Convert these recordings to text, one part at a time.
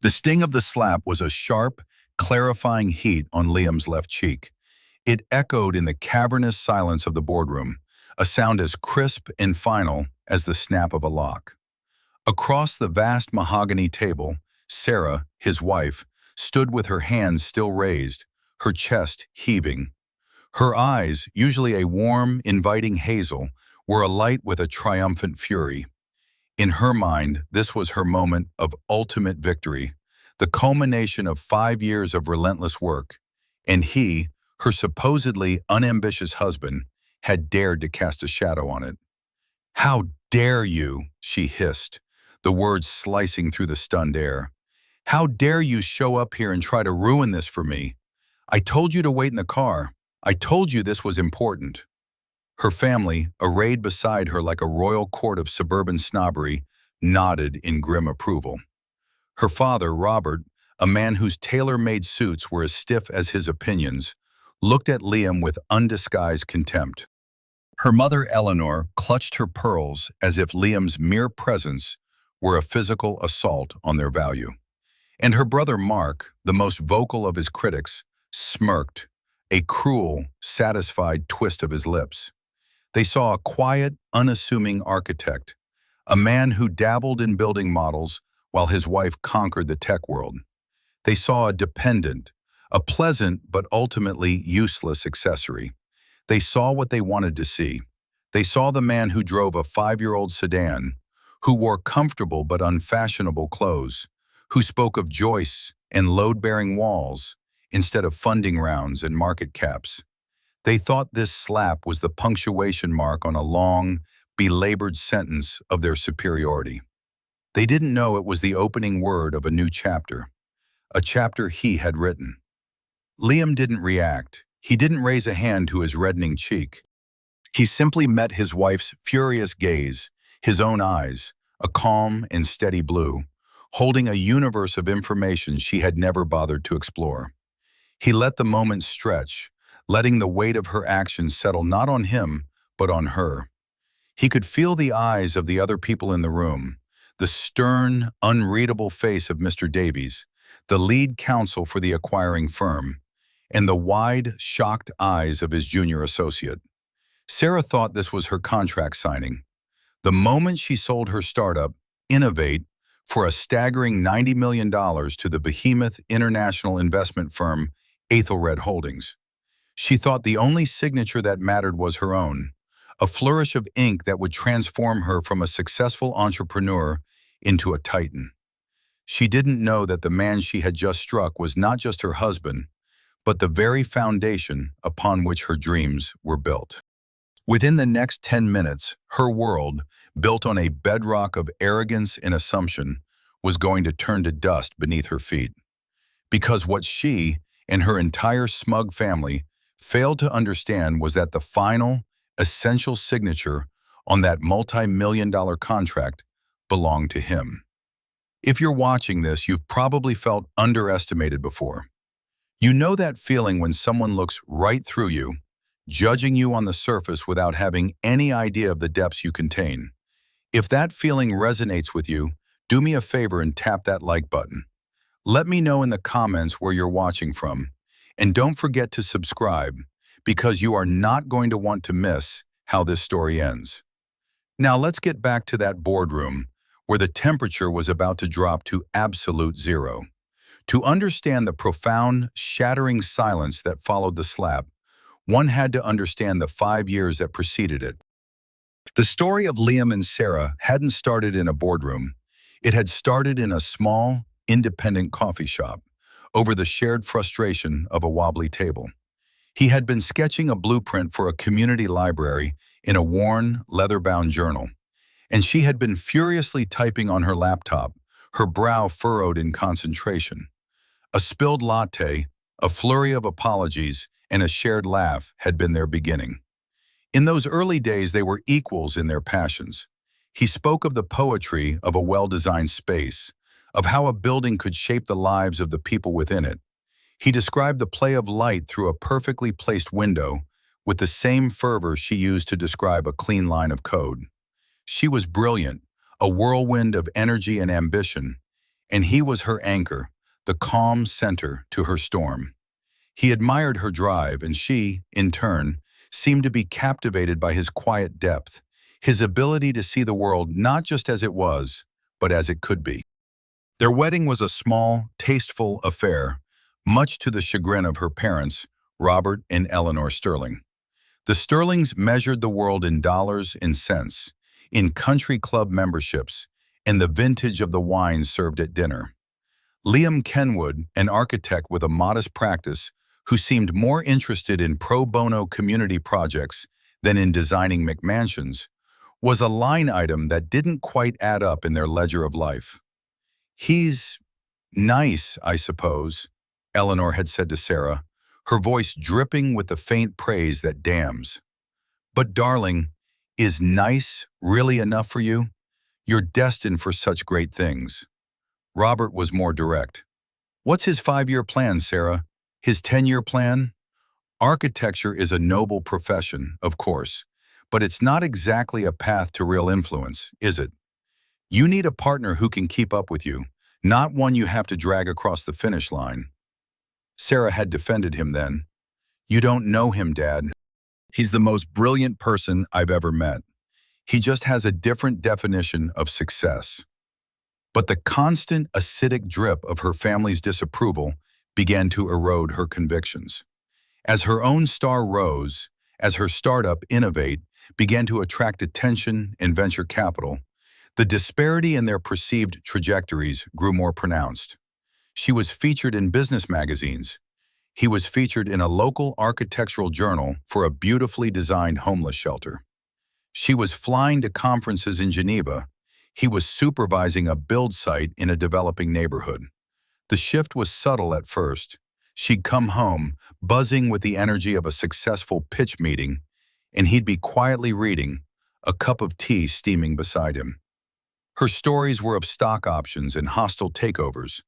The sting of the slap was a sharp, clarifying heat on Liam's left cheek. It echoed in the cavernous silence of the boardroom, a sound as crisp and final as the snap of a lock. Across the vast mahogany table, Sarah, his wife, stood with her hands still raised, her chest heaving. Her eyes, usually a warm, inviting hazel, were alight with a triumphant fury. In her mind, this was her moment of ultimate victory, the culmination of 5 years of relentless work, and he, her supposedly unambitious husband, had dared to cast a shadow on it. "How dare you?" she hissed, the words slicing through the stunned air. "How dare you show up here and try to ruin this for me? I told you to wait in the car. I told you this was important." Her family, arrayed beside her like a royal court of suburban snobbery, nodded in grim approval. Her father, Robert, a man whose tailor-made suits were as stiff as his opinions, looked at Liam with undisguised contempt. Her mother, Eleanor, clutched her pearls as if Liam's mere presence were a physical assault on their value. And her brother, Mark, the most vocal of his critics, smirked, a cruel, satisfied twist of his lips. They saw a quiet, unassuming architect, a man who dabbled in building models while his wife conquered the tech world. They saw a dependent, a pleasant but ultimately useless accessory. They saw what they wanted to see. They saw the man who drove a 5-year-old sedan, who wore comfortable but unfashionable clothes, who spoke of joists and load-bearing walls instead of funding rounds and market caps. They thought this slap was the punctuation mark on a long, belabored sentence of their superiority. They didn't know it was the opening word of a new chapter, a chapter he had written. Liam didn't react. He didn't raise a hand to his reddening cheek. He simply met his wife's furious gaze, his own eyes, a calm and steady blue, holding a universe of information she had never bothered to explore. He let the moment stretch, letting the weight of her actions settle not on him, but on her. He could feel the eyes of the other people in the room, the stern, unreadable face of Mr. Davies, the lead counsel for the acquiring firm, and the wide, shocked eyes of his junior associate. Sarah thought this was her contract signing. The moment she sold her startup, Innovate, for a staggering $90 million to the behemoth international investment firm Ethelred Holdings. She thought the only signature that mattered was her own, a flourish of ink that would transform her from a successful entrepreneur into a titan. She didn't know that the man she had just struck was not just her husband, but the very foundation upon which her dreams were built. Within the next 10 minutes, her world, built on a bedrock of arrogance and assumption, was going to turn to dust beneath her feet. Because what she and her entire smug family failed to understand was that the final, essential signature on that multi-million-dollar contract belonged to him. If you're watching this, you've probably felt underestimated before. You know that feeling when someone looks right through you, judging you on the surface without having any idea of the depths you contain. If that feeling resonates with you, do me a favor and tap that like button. Let me know in the comments where you're watching from. And don't forget to subscribe, because you are not going to want to miss how this story ends. Now let's get back to that boardroom, where the temperature was about to drop to absolute zero. To understand the profound, shattering silence that followed the slap, one had to understand the 5 years that preceded it. The story of Liam and Sarah hadn't started in a boardroom. It had started in a small, independent coffee shop, over the shared frustration of a wobbly table. He had been sketching a blueprint for a community library in a worn, leather-bound journal, and she had been furiously typing on her laptop, her brow furrowed in concentration. A spilled latte, a flurry of apologies, and a shared laugh had been their beginning. In those early days, they were equals in their passions. He spoke of the poetry of a well-designed space, of how a building could shape the lives of the people within it. He described the play of light through a perfectly placed window with the same fervor she used to describe a clean line of code. She was brilliant, a whirlwind of energy and ambition, and he was her anchor, the calm center to her storm. He admired her drive, and she, in turn, seemed to be captivated by his quiet depth, his ability to see the world not just as it was, but as it could be. Their wedding was a small, tasteful affair, much to the chagrin of her parents, Robert and Eleanor Sterling. The Sterlings measured the world in dollars and cents, in country club memberships, and the vintage of the wines served at dinner. Liam Kenwood, an architect with a modest practice, who seemed more interested in pro bono community projects than in designing McMansions, was a line item that didn't quite add up in their ledger of life. "He's nice, I suppose," Eleanor had said to Sarah, her voice dripping with the faint praise that damns. "But darling, is nice really enough for you? You're destined for such great things." Robert was more direct. "What's his 5-year plan, Sarah? His 10-year plan? Architecture is a noble profession, of course, but it's not exactly a path to real influence, is it? You need a partner who can keep up with you, not one you have to drag across the finish line." Sarah had defended him then. "You don't know him, Dad. He's the most brilliant person I've ever met. He just has a different definition of success." But the constant acidic drip of her family's disapproval began to erode her convictions. As her own star rose, as her startup Innovate began to attract attention and venture capital, the disparity in their perceived trajectories grew more pronounced. She was featured in business magazines. He was featured in a local architectural journal for a beautifully designed homeless shelter. She was flying to conferences in Geneva. He was supervising a build site in a developing neighborhood. The shift was subtle at first. She'd come home, buzzing with the energy of a successful pitch meeting, and he'd be quietly reading, a cup of tea steaming beside him. Her stories were of stock options and hostile takeovers.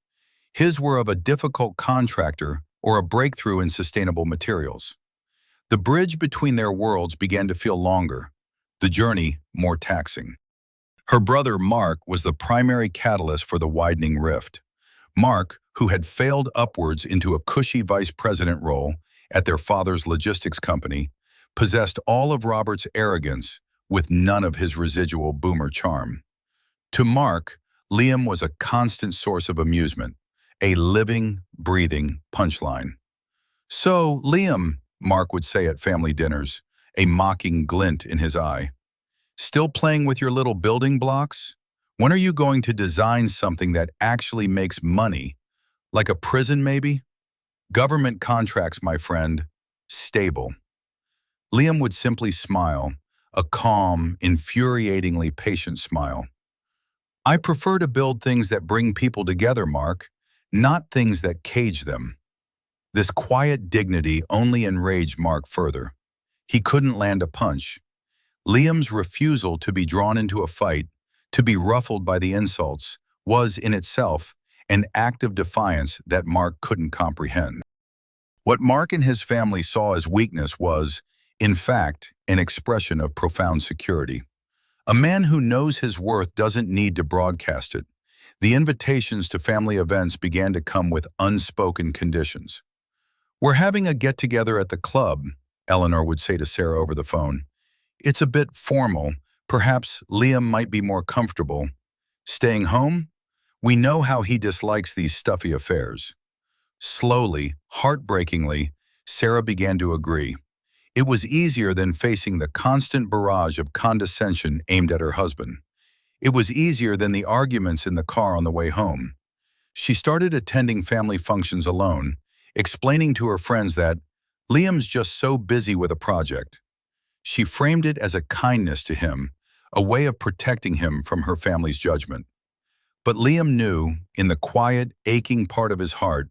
His were of a difficult contractor or a breakthrough in sustainable materials. The bridge between their worlds began to feel longer, the journey more taxing. Her brother Mark was the primary catalyst for the widening rift. Mark, who had failed upwards into a cushy vice president role at their father's logistics company, possessed all of Robert's arrogance with none of his residual boomer charm. To Mark, Liam was a constant source of amusement, a living, breathing punchline. "So, Liam," Mark would say at family dinners, a mocking glint in his eye, "still playing with your little building blocks? When are you going to design something that actually makes money? Like a prison, maybe? Government contracts, my friend. Stable." Liam would simply smile, a calm, infuriatingly patient smile. "I prefer to build things that bring people together, Mark, not things that cage them." This quiet dignity only enraged Mark further. He couldn't land a punch. Liam's refusal to be drawn into a fight, to be ruffled by the insults, was in itself an act of defiance that Mark couldn't comprehend. What Mark and his family saw as weakness was, in fact, an expression of profound security. A man who knows his worth doesn't need to broadcast it. The invitations to family events began to come with unspoken conditions. "We're having a get-together at the club," Eleanor would say to Sarah over the phone. "It's a bit formal. Perhaps Liam might be more comfortable. Staying home? We know how he dislikes these stuffy affairs." Slowly, heartbreakingly, Sarah began to agree. It was easier than facing the constant barrage of condescension aimed at her husband. It was easier than the arguments in the car on the way home. She started attending family functions alone, explaining to her friends that Liam's just so busy with a project. She framed it as a kindness to him, a way of protecting him from her family's judgment. But Liam knew, in the quiet, aching part of his heart,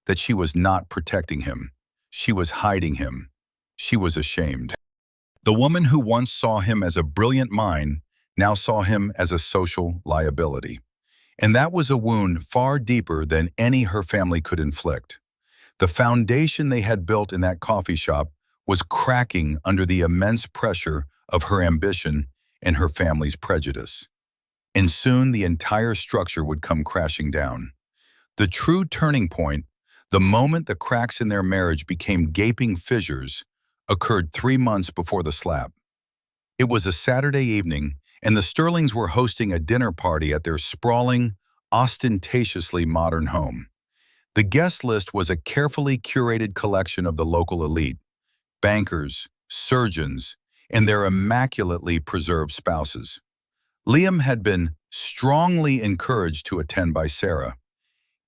that she was not protecting him. She was hiding him. She was ashamed. The woman who once saw him as a brilliant mind now saw him as a social liability. And that was a wound far deeper than any her family could inflict. The foundation they had built in that coffee shop was cracking under the immense pressure of her ambition and her family's prejudice. and soon the entire structure would come crashing down. The true turning point, the moment the cracks in their marriage became gaping fissures, occurred 3 months before the slap. It was a Saturday evening, and the Sterlings were hosting a dinner party at their sprawling, ostentatiously modern home. The guest list was a carefully curated collection of the local elite, bankers, surgeons, and their immaculately preserved spouses. Liam had been strongly encouraged to attend by Sarah.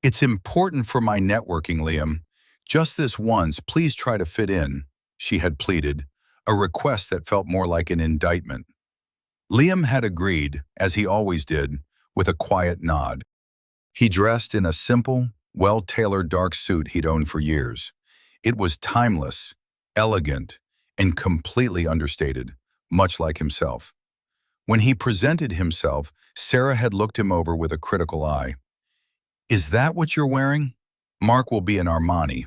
"It's important for my networking, Liam. Just this once, please try to fit in," she had pleaded, a request that felt more like an indictment. Liam had agreed, as he always did, with a quiet nod. He dressed in a simple, well-tailored dark suit he'd owned for years. It was timeless, elegant, and completely understated, much like himself. When he presented himself, Sarah had looked him over with a critical eye. "Is that what you're wearing? Mark will be in Armani.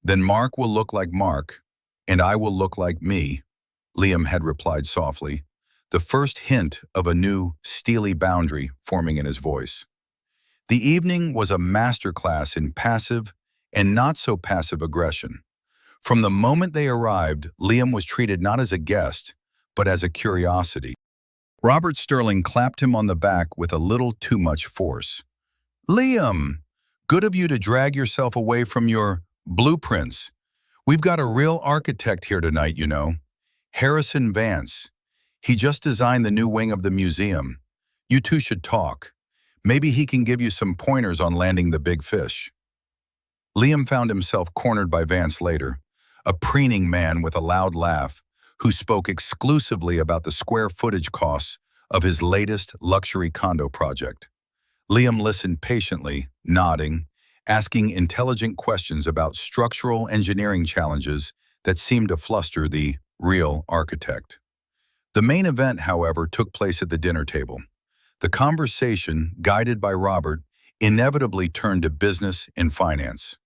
Then Mark will look like Mark, and I will look like me," Liam had replied softly, the first hint of a new, steely boundary forming in his voice. The evening was a masterclass in passive and not-so-passive aggression. From the moment they arrived, Liam was treated not as a guest, but as a curiosity. Robert Sterling clapped him on the back with a little too much force. "Liam, good of you to drag yourself away from your blueprints. We've got a real architect here tonight, you know. Harrison Vance. He just designed the new wing of the museum. You two should talk. Maybe he can give you some pointers on landing the big fish." Liam found himself cornered by Vance later, a preening man with a loud laugh, who spoke exclusively about the square footage costs of his latest luxury condo project. Liam listened patiently, nodding, asking intelligent questions about structural engineering challenges that seemed to fluster the real architect. The main event, however, took place at the dinner table. The conversation, guided by Robert, inevitably turned to business and finance.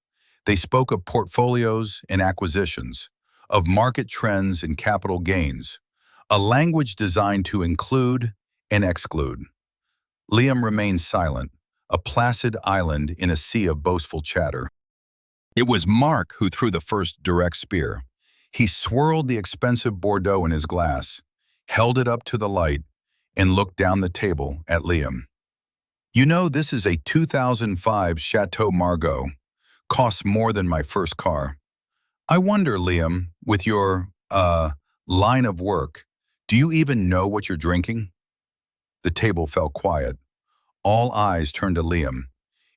They spoke of portfolios and acquisitions, of market trends and capital gains, a language designed to include and exclude. Liam remained silent, a placid island in a sea of boastful chatter. It was Mark who threw the first direct spear. He swirled the expensive Bordeaux in his glass, held it up to the light, and looked down the table at Liam. "You know, this is a 2005 Chateau Margaux. Costs more than my first car. I wonder, Liam, with your, line of work, do you even know what you're drinking?" The table fell quiet. All eyes turned to Liam.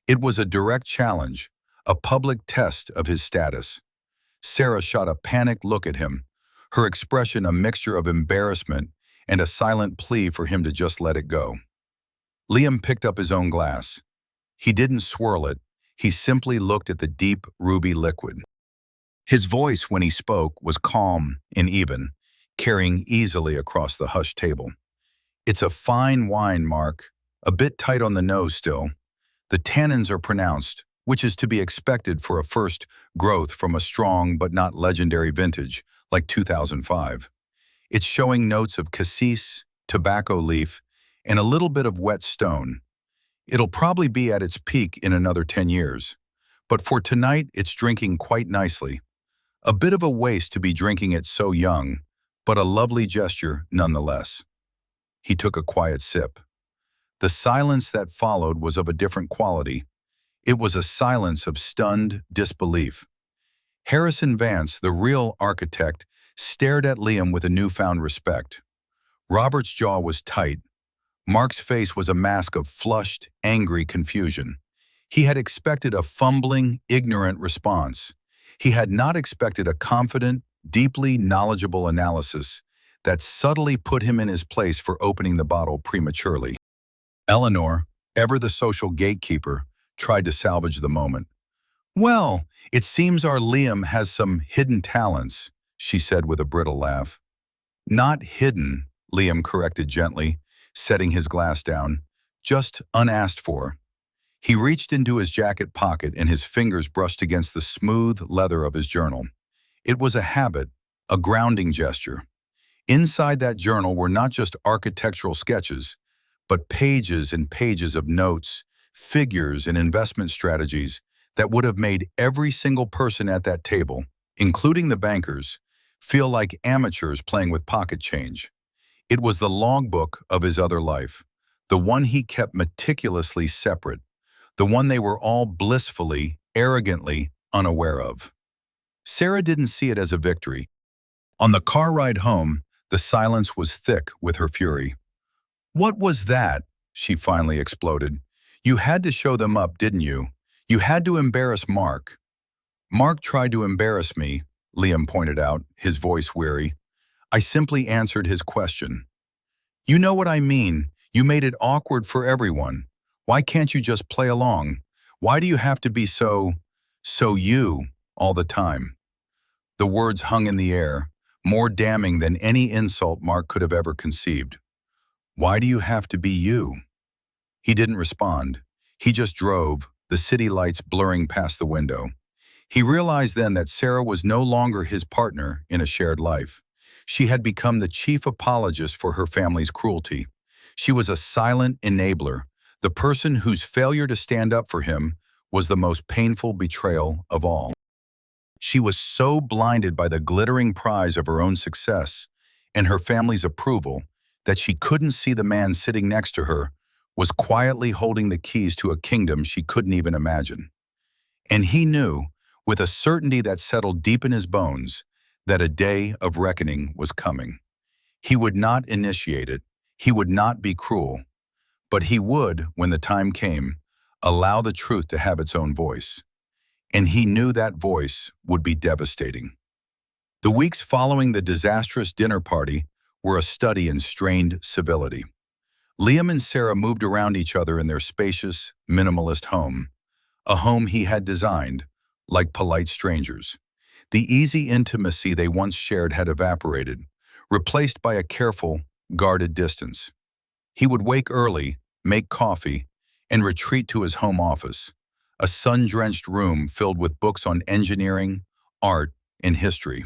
It was a direct challenge, a public test of his status. Sarah shot a panicked look at him, her expression a mixture of embarrassment and a silent plea for him to just let it go. Liam picked up his own glass. He didn't swirl it. He simply looked at the deep, ruby liquid. His voice, when he spoke, was calm and even, carrying easily across the hushed table. "It's a fine wine, Mark. A bit tight on the nose still. The tannins are pronounced, which is to be expected for a first growth from a strong but not legendary vintage like 2005. It's showing notes of cassis, tobacco leaf, and a little bit of wet stone. It'll probably be at its peak in another 10 years. But for tonight, it's drinking quite nicely. A bit of a waste to be drinking it so young, but a lovely gesture nonetheless." He took a quiet sip. The silence that followed was of a different quality. It was a silence of stunned disbelief. Harrison Vance, the real architect, stared at Liam with a newfound respect. Robert's jaw was tight. Mark's face was a mask of flushed, angry confusion. He had expected a fumbling, ignorant response. He had not expected a confident, deeply knowledgeable analysis that subtly put him in his place for opening the bottle prematurely. Eleanor, ever the social gatekeeper, tried to salvage the moment. "Well, it seems our Liam has some hidden talents," she said with a brittle laugh. "Not hidden," Liam corrected gently, setting his glass down. "Just unasked for." He reached into his jacket pocket and his fingers brushed against the smooth leather of his journal. It was a habit, a grounding gesture. Inside that journal were not just architectural sketches, but pages and pages of notes, figures, and investment strategies that would have made every single person at that table, including the bankers, feel like amateurs playing with pocket change. It was the logbook of his other life, the one he kept meticulously separate, the one they were all blissfully, arrogantly unaware of. Sarah didn't see it as a victory. On the car ride home, the silence was thick with her fury. "What was that?" she finally exploded. "You had to show them up, didn't you? You had to embarrass Mark." "Mark tried to embarrass me," Liam pointed out, his voice weary. "I simply answered his question." "You know what I mean. You made it awkward for everyone. Why can't you just play along? Why do you have to be so you, all the time?" The words hung in the air, more damning than any insult Mark could have ever conceived. "Why do you have to be you?" He didn't respond. He just drove, the city lights blurring past the window. He realized then that Sarah was no longer his partner in a shared life. She had become the chief apologist for her family's cruelty. She was a silent enabler, the person whose failure to stand up for him was the most painful betrayal of all. She was so blinded by the glittering prize of her own success and her family's approval that she couldn't see the man sitting next to her was quietly holding the keys to a kingdom she couldn't even imagine. And he knew, with a certainty that settled deep in his bones, that a day of reckoning was coming. He would not initiate it, he would not be cruel, but he would, when the time came, allow the truth to have its own voice. And he knew that voice would be devastating. The weeks following the disastrous dinner party were a study in strained civility. Liam and Sarah moved around each other in their spacious, minimalist home, a home he had designed, like polite strangers. The easy intimacy they once shared had evaporated, replaced by a careful, guarded distance. He would wake early, make coffee, and retreat to his home office, a sun-drenched room filled with books on engineering, art, and history.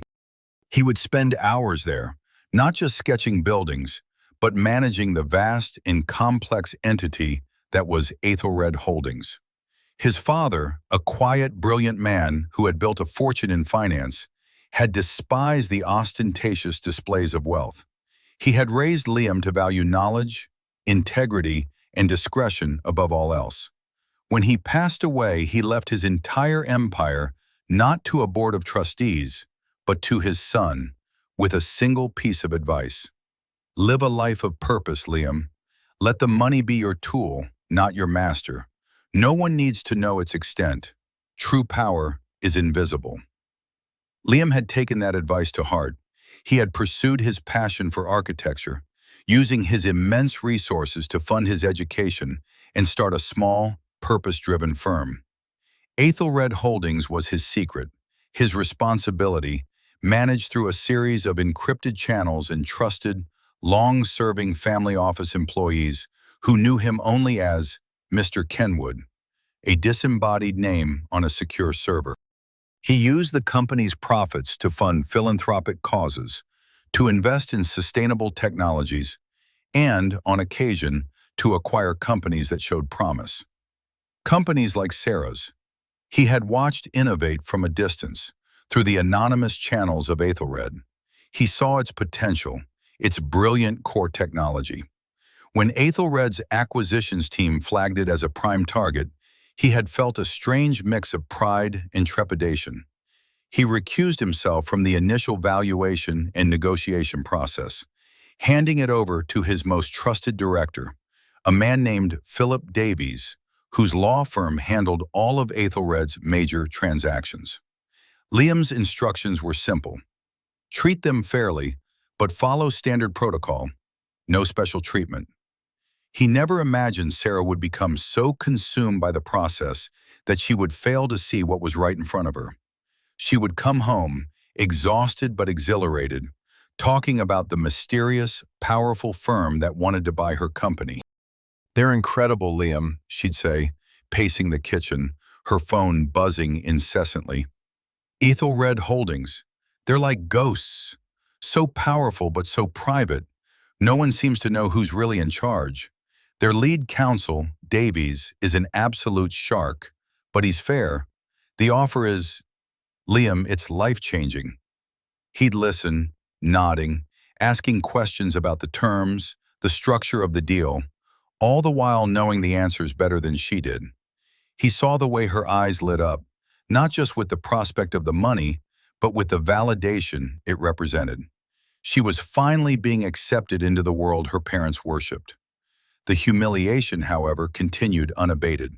He would spend hours there, not just sketching buildings, but managing the vast and complex entity that was Aethelred Holdings. His father, a quiet, brilliant man who had built a fortune in finance, had despised the ostentatious displays of wealth. He had raised Liam to value knowledge, integrity, and discretion above all else. When he passed away, he left his entire empire not to a board of trustees, but to his son, with a single piece of advice. Live a life of purpose, Liam. Let the money be your tool, not your master. No one needs to know its extent. True power is invisible. Liam had taken that advice to heart. He had pursued his passion for architecture, using his immense resources to fund his education and start a small, purpose-driven firm. Aethelred Holdings was his secret, his responsibility, managed through a series of encrypted channels and trusted, long-serving family office employees who knew him only as Mr. Kenwood, a disembodied name on a secure server. He used the company's profits to fund philanthropic causes, to invest in sustainable technologies, and, on occasion, to acquire companies that showed promise. Companies like Sarah's. He had watched innovate from a distance, through the anonymous channels of Aethelred. He saw its potential, its brilliant core technology. When Aethelred's acquisitions team flagged it as a prime target, he had felt a strange mix of pride and trepidation. He recused himself from the initial valuation and negotiation process, handing it over to his most trusted director, a man named Philip Davies, whose law firm handled all of Aethelred's major transactions. Liam's instructions were simple. Treat them fairly, but follow standard protocol. No special treatment. He never imagined Sarah would become so consumed by the process that she would fail to see what was right in front of her. She would come home, exhausted but exhilarated, talking about the mysterious, powerful firm that wanted to buy her company. "They're incredible, Liam," she'd say, pacing the kitchen, her phone buzzing incessantly. "Aethelred Holdings. They're like ghosts. So powerful but so private. No one seems to know who's really in charge. Their lead counsel, Davies, is an absolute shark, but he's fair. The offer is, Liam, it's life-changing. He'd listen, nodding, asking questions about the terms, the structure of the deal, all the while knowing the answers better than she did. He saw the way her eyes lit up, not just with the prospect of the money, but with the validation it represented. She was finally being accepted into the world her parents worshipped. The humiliation, however, continued unabated.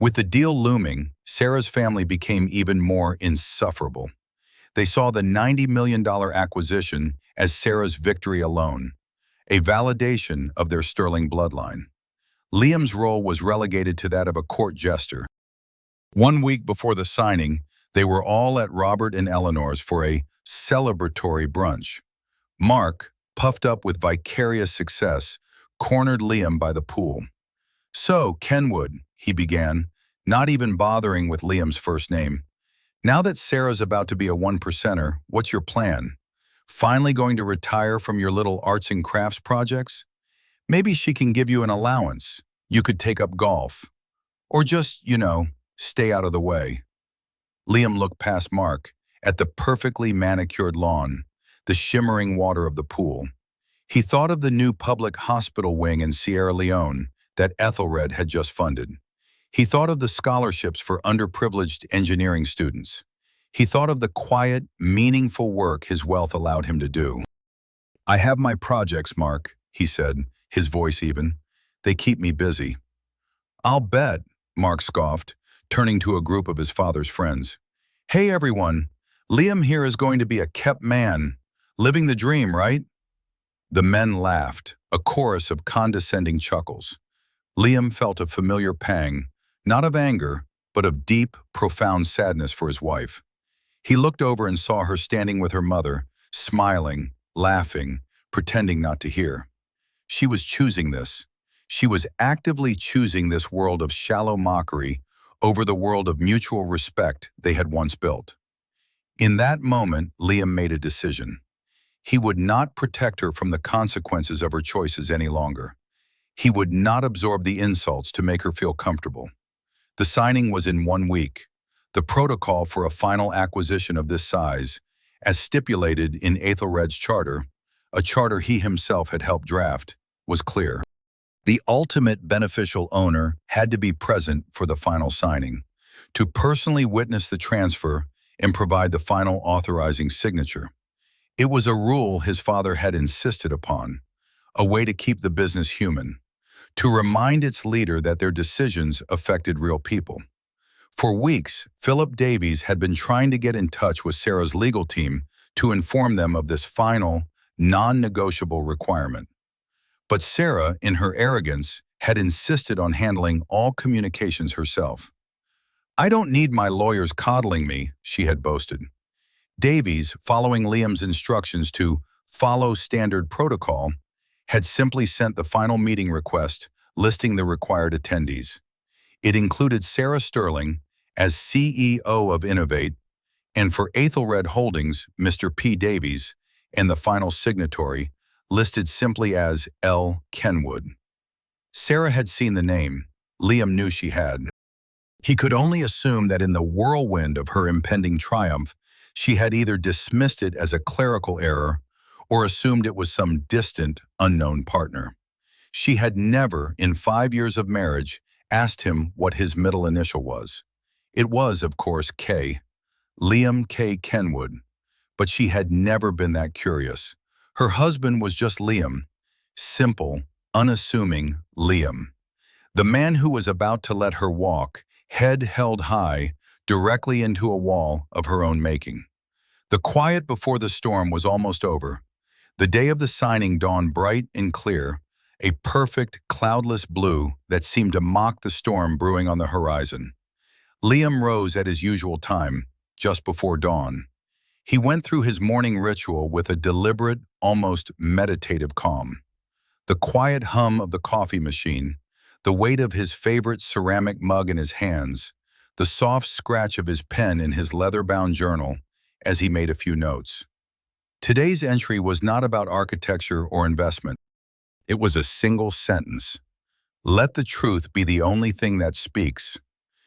With the deal looming, Sarah's family became even more insufferable. They saw the $90 million acquisition as Sarah's victory alone, a validation of their sterling bloodline. Liam's role was relegated to that of a court jester. 1 week before the signing, they were all at Robert and Eleanor's for a celebratory brunch. Mark, puffed up with vicarious success, cornered Liam by the pool. "So, Kenwood," he began, not even bothering with Liam's first name. "Now that Sarah's about to be a one-percenter, what's your plan? Finally going to retire from your little arts and crafts projects? Maybe she can give you an allowance. You could take up golf. Or just, stay out of the way." Liam looked past Mark, at the perfectly manicured lawn, the shimmering water of the pool. He thought of the new public hospital wing in Sierra Leone that Ethelred had just funded. He thought of the scholarships for underprivileged engineering students. He thought of the quiet, meaningful work his wealth allowed him to do. "I have my projects, Mark," he said, his voice even. "They keep me busy." "I'll bet," Mark scoffed, turning to a group of his father's friends. "Hey everyone, Liam here is going to be a kept man. Living the dream, right?" The men laughed, a chorus of condescending chuckles. Liam felt a familiar pang, not of anger, but of deep, profound sadness for his wife. He looked over and saw her standing with her mother, smiling, laughing, pretending not to hear. She was choosing this. She was actively choosing this world of shallow mockery over the world of mutual respect they had once built. In that moment, Liam made a decision. He would not protect her from the consequences of her choices any longer. He would not absorb the insults to make her feel comfortable. The signing was in 1 week. The protocol for a final acquisition of this size, as stipulated in Ethelred's charter, a charter he himself had helped draft, was clear. The ultimate beneficial owner had to be present for the final signing, to personally witness the transfer and provide the final authorizing signature. It was a rule his father had insisted upon, a way to keep the business human, to remind its leader that their decisions affected real people. For weeks, Philip Davies had been trying to get in touch with Sarah's legal team to inform them of this final, non-negotiable requirement. But Sarah, in her arrogance, had insisted on handling all communications herself. "I don't need my lawyers coddling me," she had boasted. Davies, following Liam's instructions to follow standard protocol, had simply sent the final meeting request listing the required attendees. It included Sarah Sterling as CEO of Innovate, and for Ethelred Holdings, Mr. P. Davies, and the final signatory, listed simply as L. Kenwood. Sarah had seen the name. Liam knew she had. He could only assume that in the whirlwind of her impending triumph, she had either dismissed it as a clerical error or assumed it was some distant, unknown partner. She had never, in 5 years of marriage, asked him what his middle initial was. It was, of course, K. Liam K. Kenwood. But she had never been that curious. Her husband was just Liam. Simple, unassuming Liam. The man who was about to let her walk, head held high, directly into a wall of her own making. The quiet before the storm was almost over. The day of the signing dawned bright and clear, a perfect, cloudless blue that seemed to mock the storm brewing on the horizon. Liam rose at his usual time, just before dawn. He went through his morning ritual with a deliberate, almost meditative calm. The quiet hum of the coffee machine, the weight of his favorite ceramic mug in his hands, the soft scratch of his pen in his leather-bound journal as he made a few notes. Today's entry was not about architecture or investment. It was a single sentence. Let the truth be the only thing that speaks.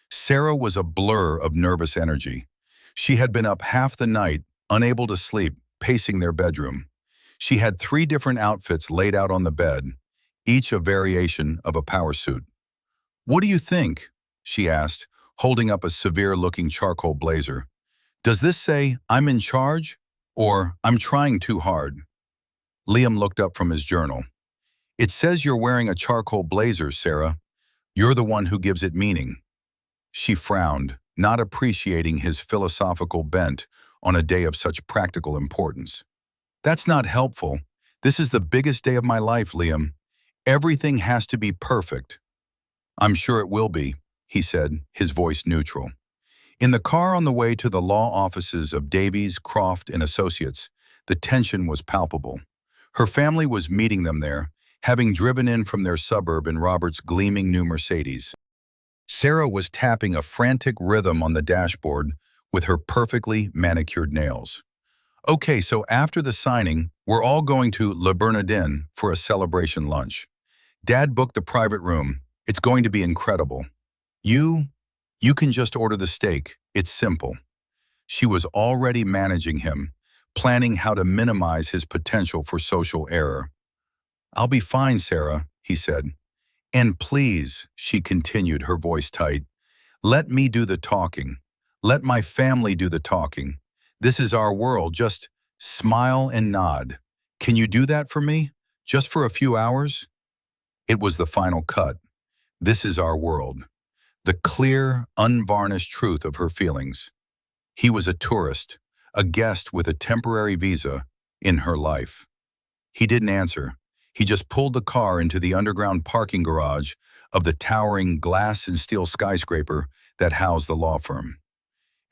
Sarah was a blur of nervous energy. She had been up half the night, unable to sleep, pacing their bedroom. She had 3 different outfits laid out on the bed, each a variation of a power suit. "What do you think?" she asked, holding up a severe-looking charcoal blazer. "Does this say, 'I'm in charge,' or 'I'm trying too hard'?" Liam looked up from his journal. "It says you're wearing a charcoal blazer, Sarah. You're the one who gives it meaning." She frowned, not appreciating his philosophical bent on a day of such practical importance. "That's not helpful. This is the biggest day of my life, Liam. Everything has to be perfect." "I'm sure it will be," he said, his voice neutral. In the car on the way to the law offices of Davies, Croft and Associates, the tension was palpable. Her family was meeting them there, having driven in from their suburb in Robert's gleaming new Mercedes. Sarah was tapping a frantic rhythm on the dashboard with her perfectly manicured nails. "Okay, so after the signing, we're all going to Le Bernardin for a celebration lunch. Dad booked the private room. It's going to be incredible. You, you can just order the steak. It's simple." She was already managing him, planning how to minimize his potential for social error. "I'll be fine, Sarah," he said. "And please," she continued, her voice tight, "let me do the talking. Let my family do the talking. This is our world. Just smile and nod. Can you do that for me? Just for a few hours?" It was the final cut. This is our world. The clear, unvarnished truth of her feelings. He was a tourist, a guest with a temporary visa in her life. He didn't answer. He just pulled the car into the underground parking garage of the towering glass and steel skyscraper that housed the law firm.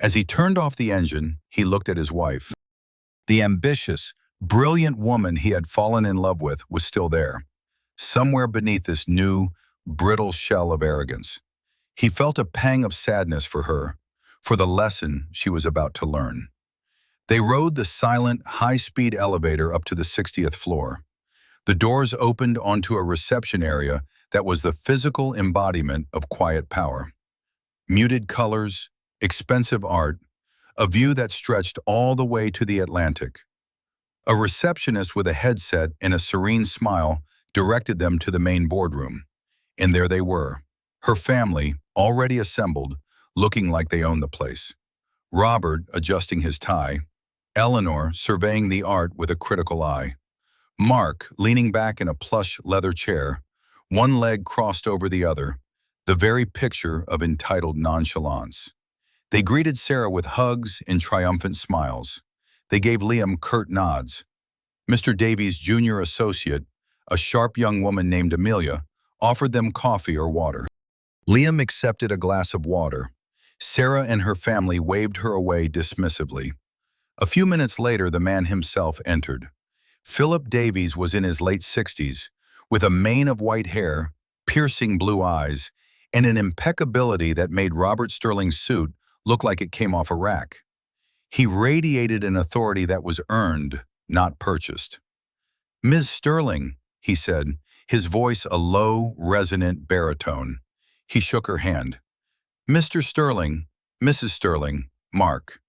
As he turned off the engine, he looked at his wife. The ambitious, brilliant woman he had fallen in love with was still there, somewhere beneath this new, brittle shell of arrogance. He felt a pang of sadness for her, for the lesson she was about to learn. They rode the silent, high-speed elevator up to the 60th floor. The doors opened onto a reception area that was the physical embodiment of quiet power. Muted colors, expensive art, a view that stretched all the way to the Atlantic. A receptionist with a headset and a serene smile directed them to the main boardroom. And there they were, her family, already assembled, looking like they owned the place. Robert adjusting his tie, Eleanor surveying the art with a critical eye. Mark leaning back in a plush leather chair, one leg crossed over the other, the very picture of entitled nonchalance. They greeted Sarah with hugs and triumphant smiles. They gave Liam curt nods. Mr. Davies' junior associate, a sharp young woman named Amelia, offered them coffee or water. Liam accepted a glass of water. Sarah and her family waved her away dismissively. A few minutes later, the man himself entered. Philip Davies was in his late 60s, with a mane of white hair, piercing blue eyes, and an impeccability that made Robert Sterling's suit look like it came off a rack. He radiated an authority that was earned, not purchased. "Ms. Sterling," he said, his voice a low, resonant baritone. He shook her hand. "Mr. Sterling, Mrs. Sterling, Mark."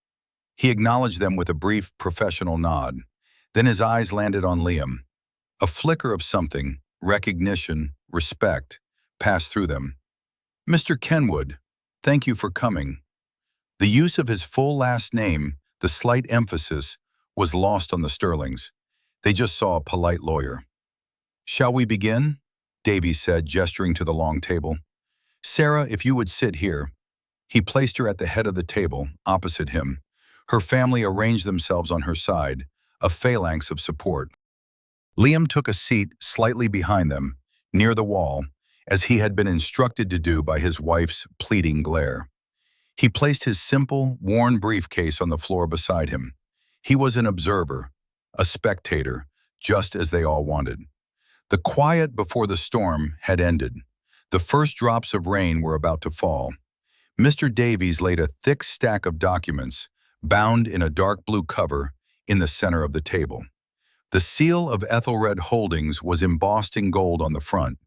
He acknowledged them with a brief, professional nod. Then his eyes landed on Liam. A flicker of something, recognition, respect, passed through them. "Mr. Kenwood, thank you for coming." The use of his full last name, the slight emphasis, was lost on the Sterlings. They just saw a polite lawyer. "Shall we begin?" Davies said, gesturing to the long table. "Sarah, if you would sit here." He placed her at the head of the table, opposite him. Her family arranged themselves on her side, a phalanx of support. Liam took a seat slightly behind them, near the wall, as he had been instructed to do by his wife's pleading glare. He placed his simple, worn briefcase on the floor beside him. He was an observer, a spectator, just as they all wanted. The quiet before the storm had ended. The first drops of rain were about to fall. Mr. Davies laid a thick stack of documents, bound in a dark blue cover, in the center of the table. The seal of Ethelred Holdings was embossed in gold on the front.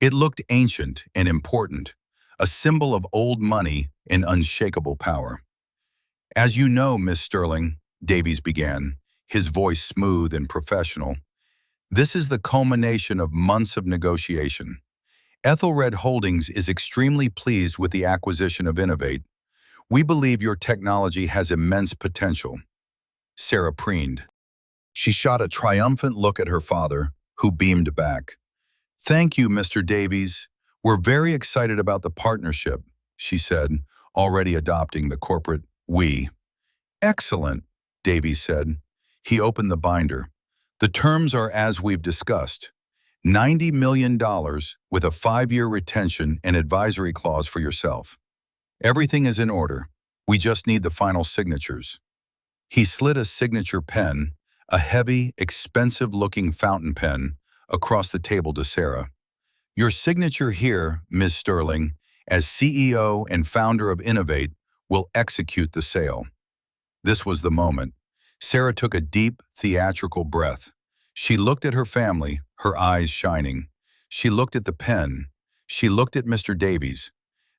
It looked ancient and important, a symbol of old money and unshakable power. "As you know, Miss Sterling," Davies began, his voice smooth and professional, "this is the culmination of months of negotiation. Ethelred Holdings is extremely pleased with the acquisition of Innovate. We believe your technology has immense potential." Sarah preened. She shot a triumphant look at her father, who beamed back. "Thank you, Mr. Davies. We're very excited about the partnership," she said, already adopting the corporate we. "Excellent," Davies said. He opened the binder. "The terms are as we've discussed. $90 million with a 5-year retention and advisory clause for yourself. Everything is in order. We just need the final signatures." He slid a signature pen, a heavy, expensive-looking fountain pen, across the table to Sarah. "Your signature here, Ms. Sterling, as CEO and founder of Innovate, will execute the sale." This was the moment. Sarah took a deep, theatrical breath. She looked at her family, her eyes shining. She looked at the pen. She looked at Mr. Davies.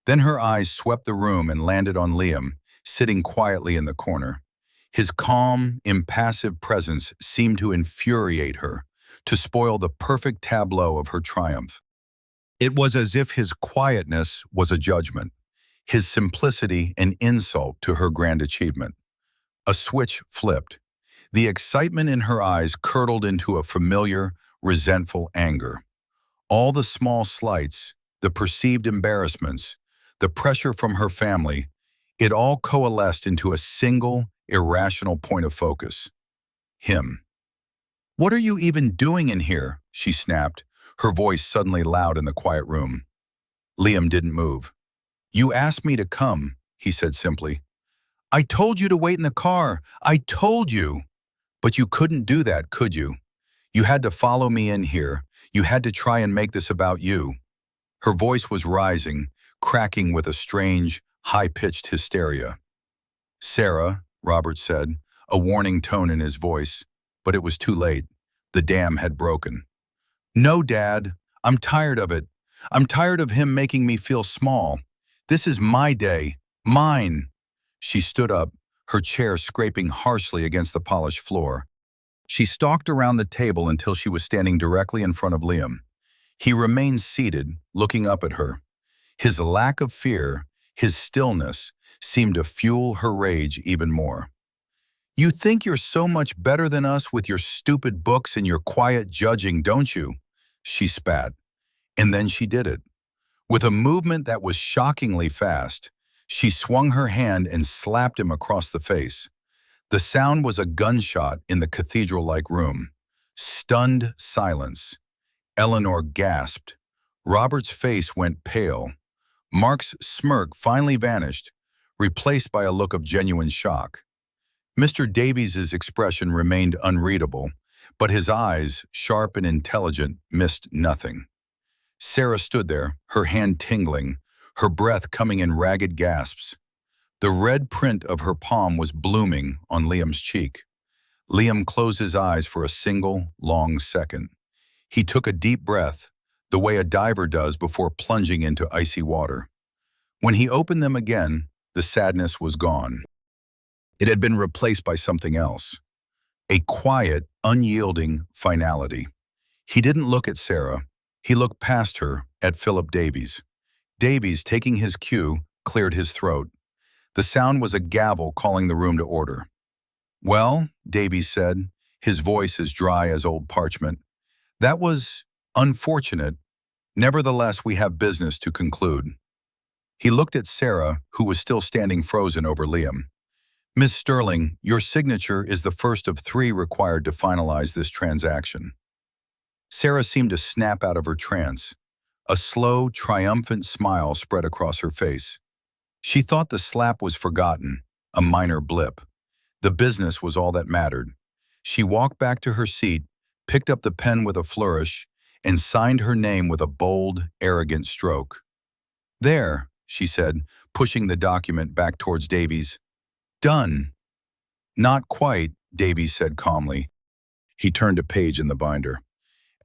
Then her eyes swept the room and landed on Liam, sitting quietly in the corner. His calm, impassive presence seemed to infuriate her, to spoil the perfect tableau of her triumph. It was as if his quietness was a judgment, his simplicity an insult to her grand achievement. A switch flipped. The excitement in her eyes curdled into a familiar, resentful anger. All the small slights, the perceived embarrassments, the pressure from her family, it all coalesced into a single, irrational point of focus. Him. "What are you even doing in here?" she snapped, her voice suddenly loud in the quiet room. Liam didn't move. "You asked me to come," he said simply. "I told you to wait in the car. I told you." "But you couldn't do that, could you? You had to follow me in here. You had to try and make this about you." Her voice was rising, cracking with a strange, high-pitched hysteria. "Sarah," Robert said, a warning tone in his voice, but it was too late. The dam had broken. "No, Dad. I'm tired of it. I'm tired of him making me feel small. This is my day. Mine." She stood up, her chair scraping harshly against the polished floor. She stalked around the table until she was standing directly in front of Liam. He remained seated, looking up at her. His lack of fear, his stillness, seemed to fuel her rage even more. "You think you're so much better than us with your stupid books and your quiet judging, don't you?" She spat. And then she did it. With a movement that was shockingly fast, she swung her hand and slapped him across the face. The sound was a gunshot in the cathedral-like room. Stunned silence. Eleanor gasped. Robert's face went pale. Mark's smirk finally vanished, replaced by a look of genuine shock. Mr. Davies's expression remained unreadable, but his eyes, sharp and intelligent, missed nothing. Sarah stood there, her hand tingling, her breath coming in ragged gasps. The red print of her palm was blooming on Liam's cheek. Liam closed his eyes for a single, long second. He took a deep breath, the way a diver does before plunging into icy water. When he opened them again, the sadness was gone. It had been replaced by something else. A quiet, unyielding finality. He didn't look at Sarah. He looked past her, at Philip Davies. Davies, taking his cue, cleared his throat. The sound was a gavel calling the room to order. "Well," Davies said, his voice as dry as old parchment, "that was unfortunate. Nevertheless, we have business to conclude." He looked at Sarah, who was still standing frozen over Liam. "Miss Sterling, your signature is the first of 3 required to finalize this transaction." Sarah seemed to snap out of her trance. A slow, triumphant smile spread across her face. She thought the slap was forgotten, a minor blip. The business was all that mattered. She walked back to her seat, picked up the pen with a flourish, and signed her name with a bold, arrogant stroke. "There," she said, pushing the document back towards Davies. "Done." "Not quite," Davies said calmly. He turned a page in the binder.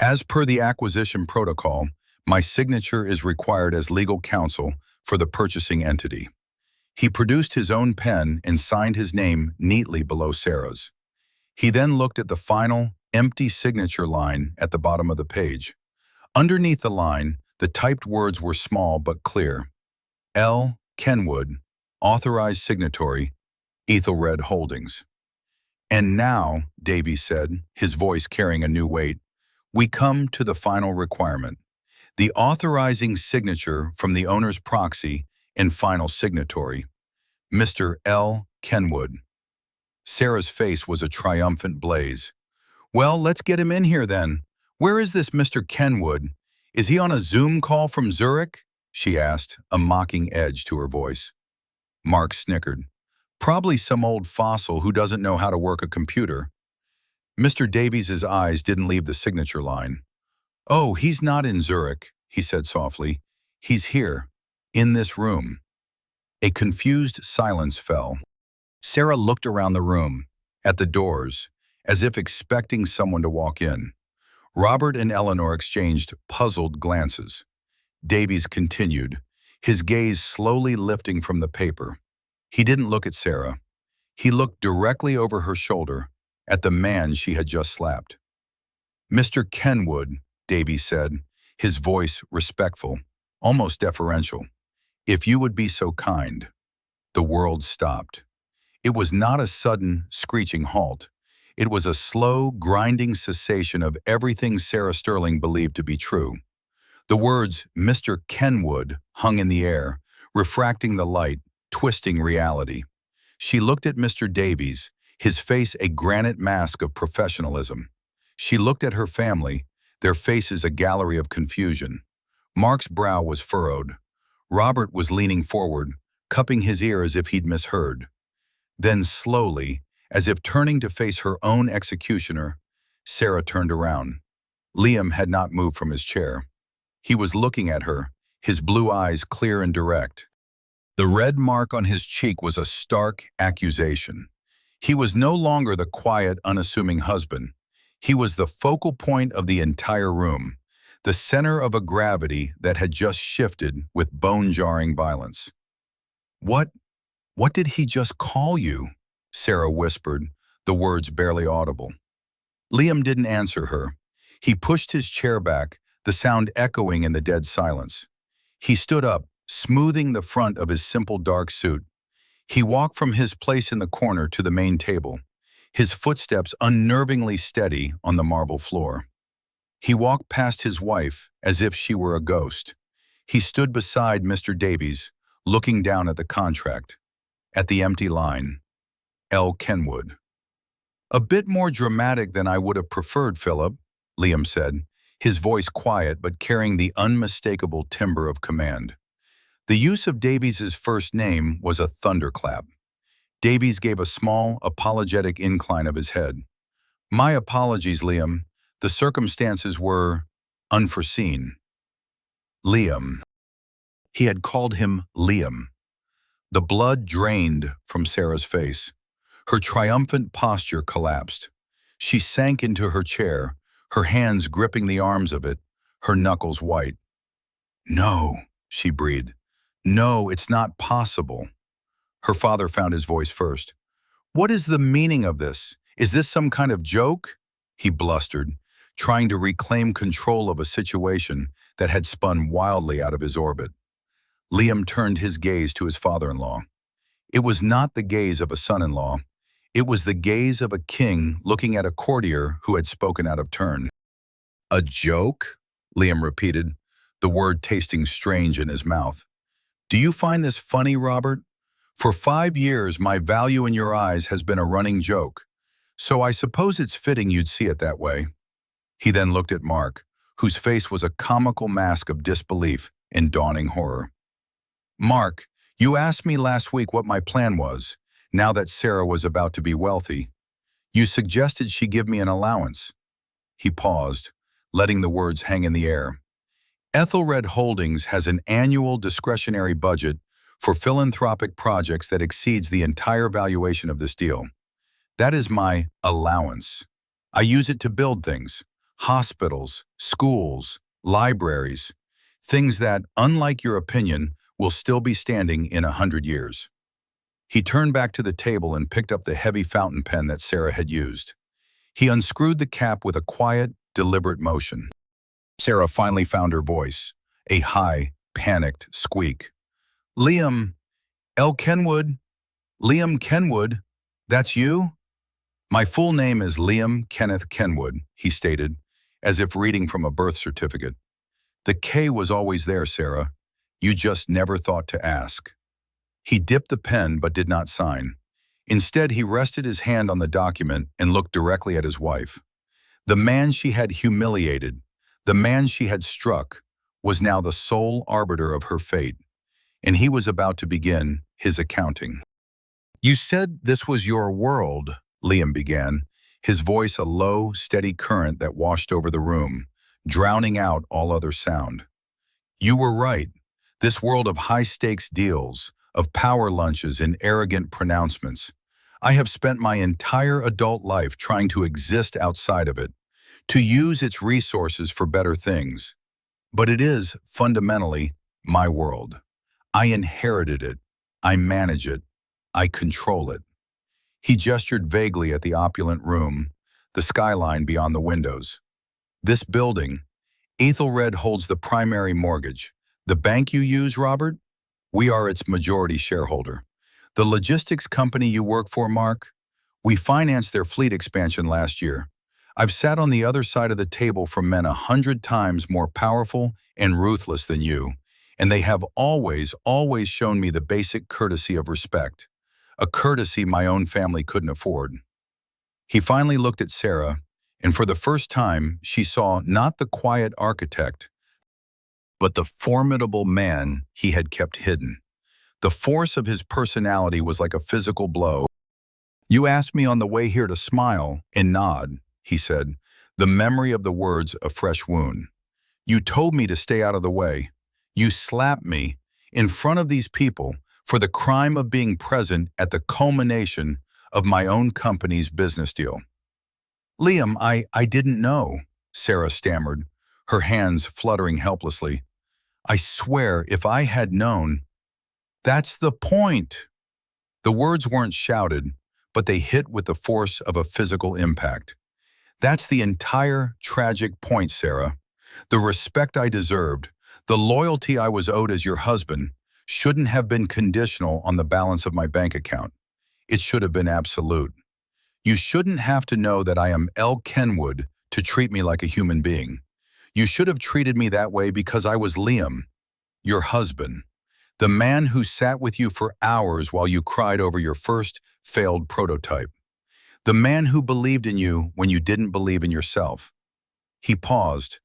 "As per the acquisition protocol, My signature is required as legal counsel for the purchasing entity. He produced his own pen and signed his name neatly below Sarah's. He then looked at the final, empty signature line at the bottom of the page. Underneath the line, the typed words were small but clear. L. Kenwood, authorized signatory, Ethelred Holdings. And now, Davy said, his voice carrying a new weight, we come to the final requirement. The authorizing signature from the owner's proxy and final signatory, Mr. L. Kenwood. Sarah's face was a triumphant blaze. Well, let's get him in here then. Where is this Mr. Kenwood? Is he on a Zoom call from Zurich? She asked, a mocking edge to her voice. Mark snickered. Probably some old fossil who doesn't know how to work a computer. Mr. Davies's eyes didn't leave the signature line. Oh, he's not in Zurich, he said softly. He's here, in this room. A confused silence fell. Sarah looked around the room, at the doors, as if expecting someone to walk in. Robert and Eleanor exchanged puzzled glances. Davies continued, his gaze slowly lifting from the paper. He didn't look at Sarah. He looked directly over her shoulder, at the man she had just slapped. Mr. Kenwood, Davies said, his voice respectful, almost deferential. If you would be so kind. The world stopped. It was not a sudden, screeching halt. It was a slow, grinding cessation of everything Sarah Sterling believed to be true. The words, Mr. Kenwood, hung in the air, refracting the light, twisting reality. She looked at Mr. Davies, his face a granite mask of professionalism. She looked at her family, their faces a gallery of confusion. Mark's brow was furrowed. Robert was leaning forward, cupping his ear as if he'd misheard. Then slowly, as if turning to face her own executioner, Sarah turned around. Liam had not moved from his chair. He was looking at her, his blue eyes clear and direct. The red mark on his cheek was a stark accusation. He was no longer the quiet, unassuming husband. He was the focal point of the entire room, the center of a gravity that had just shifted with bone-jarring violence. What did he just call you? Sarah whispered, the words barely audible. Liam didn't answer her. He pushed his chair back, the sound echoing in the dead silence. He stood up, smoothing the front of his simple dark suit. He walked from his place in the corner to the main table, his footsteps unnervingly steady on the marble floor. He walked past his wife as if she were a ghost. He stood beside Mr. Davies, looking down at the contract, at the empty line, L. Kenwood. A bit more dramatic than I would have preferred, Philip, Liam said, his voice quiet but carrying the unmistakable timbre of command. The use of Davies's first name was a thunderclap. Davies gave a small, apologetic incline of his head. My apologies, Liam. The circumstances were unforeseen. Liam. He had called him Liam. The blood drained from Sarah's face. Her triumphant posture collapsed. She sank into her chair, her hands gripping the arms of it, her knuckles white. No, she breathed. No, it's not possible. Her father found his voice first. What is the meaning of this? Is this some kind of joke? He blustered, trying to reclaim control of a situation that had spun wildly out of his orbit. Liam turned his gaze to his father-in-law. It was not the gaze of a son-in-law. It was the gaze of a king looking at a courtier who had spoken out of turn. A joke? Liam repeated, the word tasting strange in his mouth. Do you find this funny, Robert? For 5 years, my value in your eyes has been a running joke, so I suppose it's fitting you'd see it that way. He then looked at Mark, whose face was a comical mask of disbelief and dawning horror. Mark, you asked me last week what my plan was, now that Sarah was about to be wealthy. You suggested she give me an allowance. He paused, letting the words hang in the air. Ethelred Holdings has an annual discretionary budget for philanthropic projects that exceeds the entire valuation of this deal. That is my allowance. I use it to build things, hospitals, schools, libraries. Things that, unlike your opinion, will still be standing in 100 years. He turned back to the table and picked up the heavy fountain pen that Sarah had used. He unscrewed the cap with a quiet, deliberate motion. Sarah finally found her voice, a high, panicked squeak. Liam, L. Kenwood, Liam Kenwood, that's you? My full name is Liam Kenneth Kenwood, he stated, as if reading from a birth certificate. The K was always there, Sarah. You just never thought to ask. He dipped the pen but did not sign. Instead, he rested his hand on the document and looked directly at his wife. The man she had humiliated, the man she had struck, was now the sole arbiter of her fate, and he was about to begin his accounting. You said this was your world, Liam began, his voice a low, steady current that washed over the room, drowning out all other sound. You were right. This world of high-stakes deals, of power lunches and arrogant pronouncements. I have spent my entire adult life trying to exist outside of it, to use its resources for better things. But it is, fundamentally, my world. I inherited it. I manage it. I control it. He gestured vaguely at the opulent room, the skyline beyond the windows. This building, Ethelred holds the primary mortgage. The bank you use, Robert? We are its majority shareholder. The logistics company you work for, Mark? We financed their fleet expansion last year. I've sat on the other side of the table from men 100 times more powerful and ruthless than you, and they have always shown me the basic courtesy of respect, a courtesy my own family couldn't afford. He finally looked at Sarah, and for the first time, she saw not the quiet architect, but the formidable man he had kept hidden. The force of his personality was like a physical blow. You asked me on the way here to smile and nod, he said, the memory of the words a fresh wound. You told me to stay out of the way. You slapped me in front of these people for the crime of being present at the culmination of my own company's business deal. Liam, I didn't know, Sarah stammered, her hands fluttering helplessly. I swear, if I had known. That's the point. The words weren't shouted, but they hit with the force of a physical impact. That's the entire tragic point, Sarah. The respect I deserved, the loyalty I was owed as your husband, shouldn't have been conditional on the balance of my bank account. It should have been absolute. You shouldn't have to know that I am L. Kenwood to treat me like a human being. You should have treated me that way because I was Liam, your husband, the man who sat with you for hours while you cried over your first failed prototype, the man who believed in you when you didn't believe in yourself. He paused,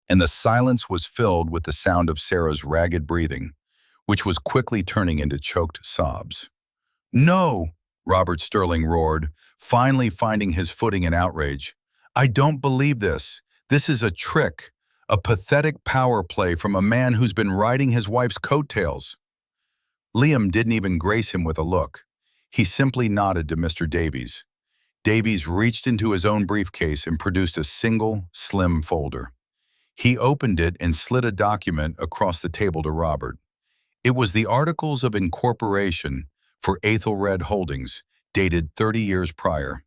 and the silence was filled with the sound of Sarah's ragged breathing, which was quickly turning into choked sobs. No, Robert Sterling roared, finally finding his footing in outrage. I don't believe this. This is a trick, a pathetic power play from a man who's been riding his wife's coattails. Liam didn't even grace him with a look. He simply nodded to Mr. Davies. Davies reached into his own briefcase and produced a single, slim folder. He opened it and slid a document across the table to Robert. It was the Articles of Incorporation for Ethelred Holdings, dated 30 years prior.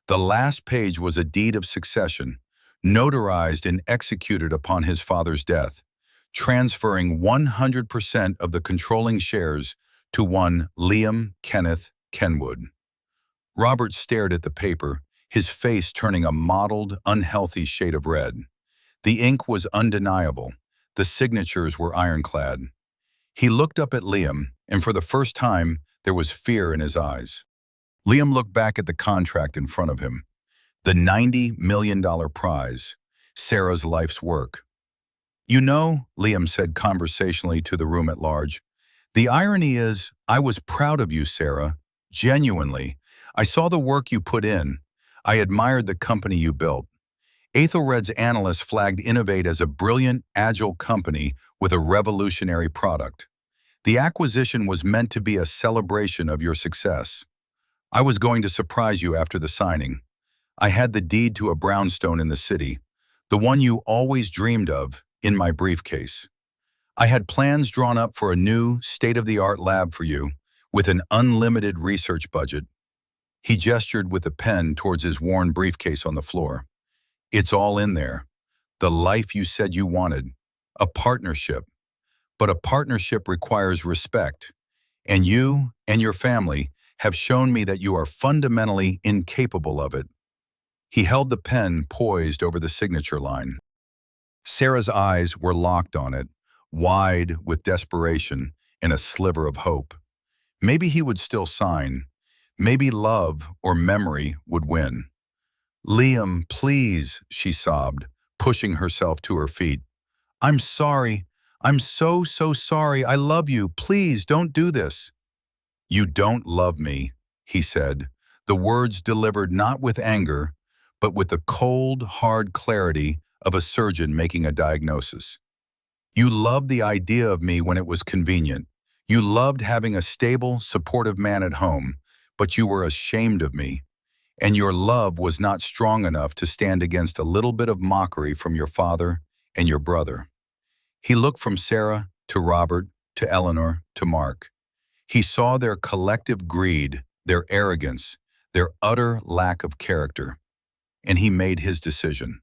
The last page was a deed of succession, notarized and executed upon his father's death, transferring 100% of the controlling shares to one Liam Kenneth Kenwood. Robert stared at the paper, his face turning a mottled, unhealthy shade of red. The ink was undeniable. The signatures were ironclad. He looked up at Liam, and for the first time, there was fear in his eyes. Liam looked back at the contract in front of him. The $90 million prize, Sarah's life's work. You know, Liam said conversationally to the room at large, the irony is, I was proud of you, Sarah, genuinely. I saw the work you put in. I admired the company you built. Ethelred's analysts flagged Innovate as a brilliant, agile company with a revolutionary product. The acquisition was meant to be a celebration of your success. I was going to surprise you after the signing. I had the deed to a brownstone in the city, the one you always dreamed of, in my briefcase. I had plans drawn up for a new, state-of-the-art lab for you, with an unlimited research budget. He gestured with a pen towards his worn briefcase on the floor. It's all in there. The life you said you wanted. A partnership. But a partnership requires respect. And you and your family have shown me that you are fundamentally incapable of it. He held the pen poised over the signature line. Sarah's eyes were locked on it, wide with desperation and a sliver of hope. Maybe he would still sign. Maybe love or memory would win. "Liam, please," she sobbed, pushing herself to her feet. "I'm sorry. I'm so sorry. I love you. Please don't do this." "You don't love me," he said, the words delivered not with anger, but with the cold, hard clarity of a surgeon making a diagnosis. "You loved the idea of me when it was convenient. You loved having a stable, supportive man at home, but you were ashamed of me. And your love was not strong enough to stand against a little bit of mockery from your father and your brother." He looked from Sarah to Robert, to Eleanor, to Mark. He saw their collective greed, their arrogance, their utter lack of character. And he made his decision.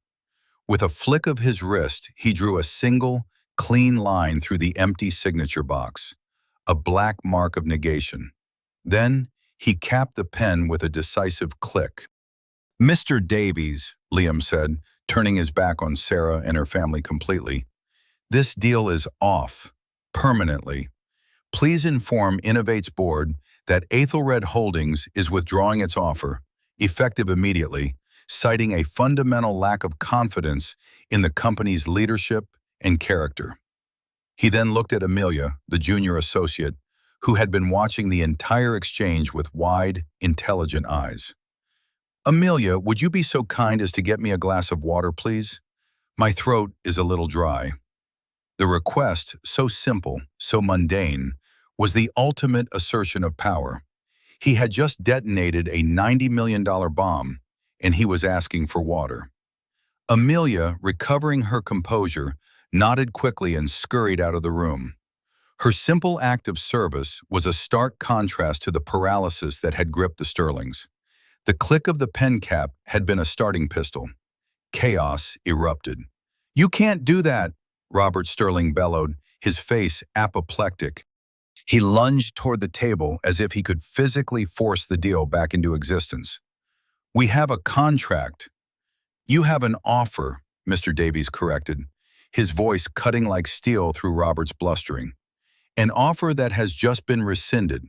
With a flick of his wrist, he drew a single, clean line through the empty signature box, a black mark of negation. Then, he capped the pen with a decisive click. "Mr. Davies," Liam said, turning his back on Sarah and her family completely, "this deal is off, permanently. Please inform Innovate's board that Aethelred Holdings is withdrawing its offer, effective immediately, citing a fundamental lack of confidence in the company's leadership and character." He then looked at Amelia, the junior associate, who had been watching the entire exchange with wide, intelligent eyes. "Amelia, would you be so kind as to get me a glass of water, please? My throat is a little dry." The request, so simple, so mundane, was the ultimate assertion of power. He had just detonated a $90 million bomb, and he was asking for water. Amelia, recovering her composure, nodded quickly and scurried out of the room. Her simple act of service was a stark contrast to the paralysis that had gripped the Sterlings. The click of the pen cap had been a starting pistol. Chaos erupted. "You can't do that," Robert Sterling bellowed, his face apoplectic. He lunged toward the table as if he could physically force the deal back into existence. "We have a contract." "You have an offer," Mr. Davies corrected, his voice cutting like steel through Robert's blustering. "An offer that has just been rescinded,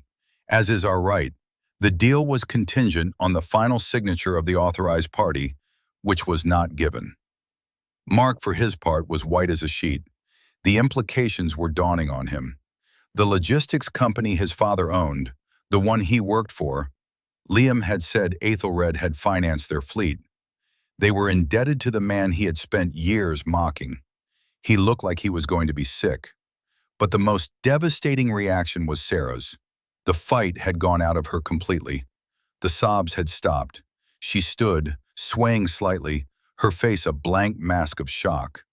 as is our right. The deal was contingent on the final signature of the authorized party, which was not given." Mark, for his part, was white as a sheet. The implications were dawning on him. The logistics company his father owned, the one he worked for, Liam had said Aethelred had financed their fleet. They were indebted to the man he had spent years mocking. He looked like he was going to be sick. But the most devastating reaction was Sarah's. The fight had gone out of her completely. The sobs had stopped. She stood, swaying slightly, her face a blank mask of shock.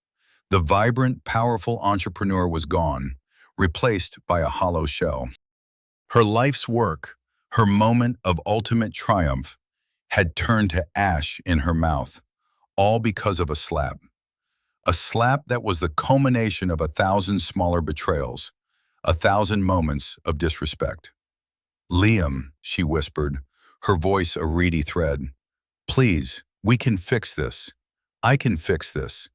The vibrant, powerful entrepreneur was gone, replaced by a hollow shell. Her life's work, her moment of ultimate triumph, had turned to ash in her mouth, all because of a slap. A slap that was the culmination of 1,000 smaller betrayals, 1,000 moments of disrespect. "Liam," she whispered, her voice a reedy thread, "please, we can fix this. I can fix this.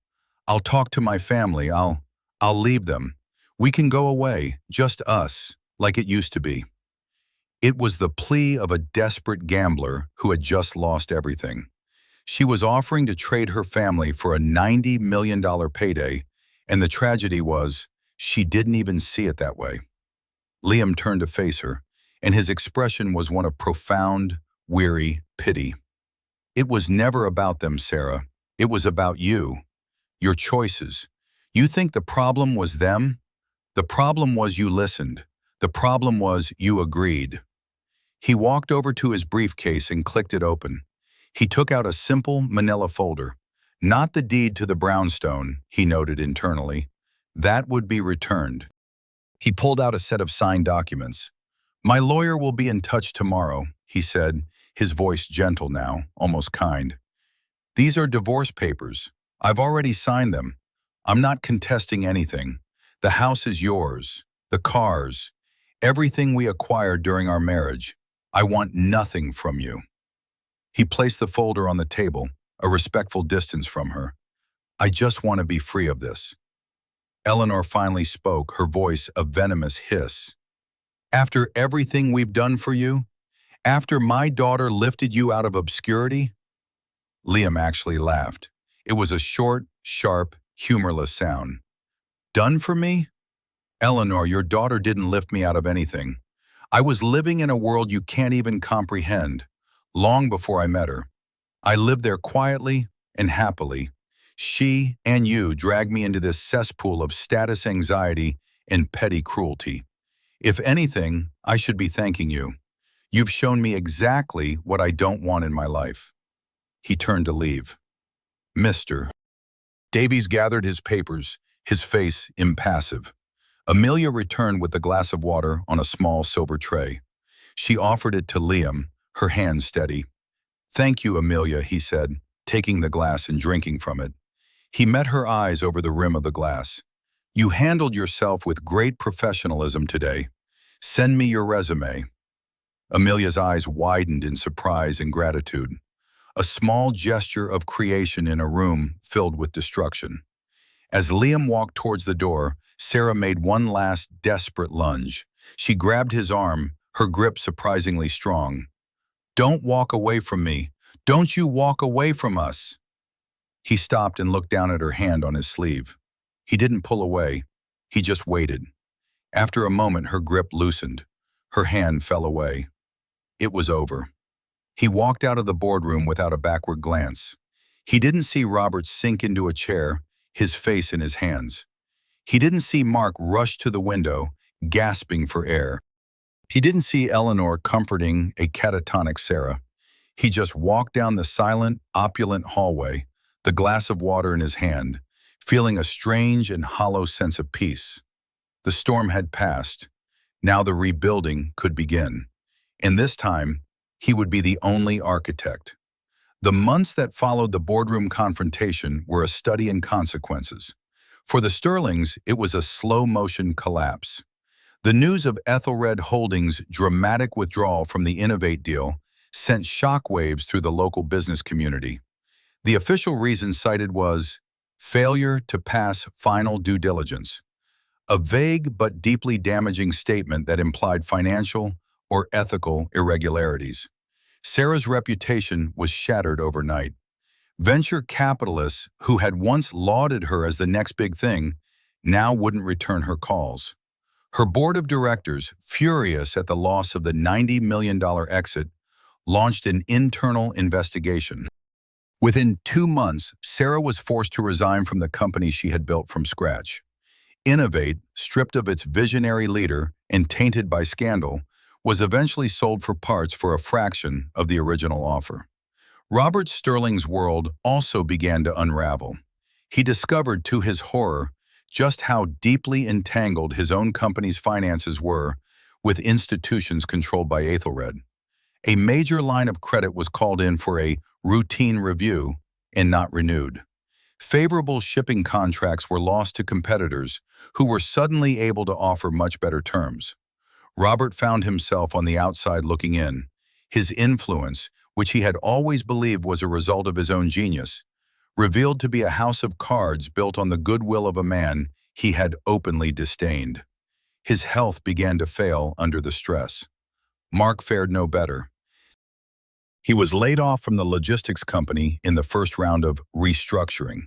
I'll talk to my family. I'll leave them. We can go away, just us, like it used to be." It was the plea of a desperate gambler who had just lost everything. She was offering to trade her family for a $90 million payday, and the tragedy was, she didn't even see it that way. Liam turned to face her, and his expression was one of profound, weary pity. "It was never about them, Sarah. It was about you. Your choices. You think the problem was them? The problem was you listened. The problem was you agreed." He walked over to his briefcase and clicked it open. He took out a simple manila folder, Not the deed to the brownstone, he noted internally. That would be returned. He pulled out a set of signed documents. My lawyer will be in touch tomorrow, he said, his voice gentle now, almost kind. These are divorce papers. I've already signed them. I'm not contesting anything. The house is yours. The cars. Everything we acquired during our marriage. I want nothing from you. He placed the folder on the table, a respectful distance from her. I just want to be free of this. Eleanor finally spoke, her voice a venomous hiss. After everything we've done for you? After my daughter lifted you out of obscurity? Liam actually laughed. It was a short, sharp, humorless sound. Done for me? Eleanor, your daughter didn't lift me out of anything. I was living in a world you can't even comprehend, long before I met her. I lived there quietly and happily. She and you dragged me into this cesspool of status anxiety and petty cruelty. If anything, I should be thanking you. You've shown me exactly what I don't want in my life. He turned to leave. Mr. Davies gathered his papers, his face impassive. Amelia returned with the glass of water on a small silver tray. She offered it to Liam, her hand steady. Thank you, Amelia, he said, taking the glass and drinking from it. He met her eyes over the rim of the glass. You handled yourself with great professionalism today. Send me your resume. Amelia's eyes widened in surprise and gratitude. A small gesture of creation in a room filled with destruction. As Liam walked towards the door, Sarah made one last desperate lunge. She grabbed his arm, her grip surprisingly strong. Don't walk away from me. Don't you walk away from us. He stopped and looked down at her hand on his sleeve. He didn't pull away. He just waited. After a moment, her grip loosened. Her hand fell away. It was over. He walked out of the boardroom without a backward glance. He didn't see Robert sink into a chair, his face in his hands. He didn't see Mark rush to the window, gasping for air. He didn't see Eleanor comforting a catatonic Sarah. He just walked down the silent, opulent hallway, the glass of water in his hand, feeling a strange and hollow sense of peace. The storm had passed. Now the rebuilding could begin. And this time, he would be the only architect. The months that followed the boardroom confrontation were a study in consequences. For the Sterlings, it was a slow-motion collapse. The news of Ethelred Holdings' dramatic withdrawal from the Innovate deal sent shockwaves through the local business community. The official reason cited was failure to pass final due diligence, a vague but deeply damaging statement that implied financial or ethical irregularities. Sarah's reputation was shattered overnight. Venture capitalists who had once lauded her as the next big thing now wouldn't return her calls. Her board of directors, furious at the loss of the $90 million exit, launched an internal investigation. Within 2 months, Sarah was forced to resign from the company she had built from scratch. Innovate, stripped of its visionary leader and tainted by scandal, was eventually sold for parts for a fraction of the original offer. Robert Sterling's world also began to unravel. He discovered, to his horror, just how deeply entangled his own company's finances were with institutions controlled by Ethelred. A major line of credit was called in for a routine review and not renewed. Favorable shipping contracts were lost to competitors who were suddenly able to offer much better terms. Robert found himself on the outside looking in. His influence, which he had always believed was a result of his own genius, revealed to be a house of cards built on the goodwill of a man he had openly disdained. His health began to fail under the stress. Mark fared no better. He was laid off from the logistics company in the first round of restructuring.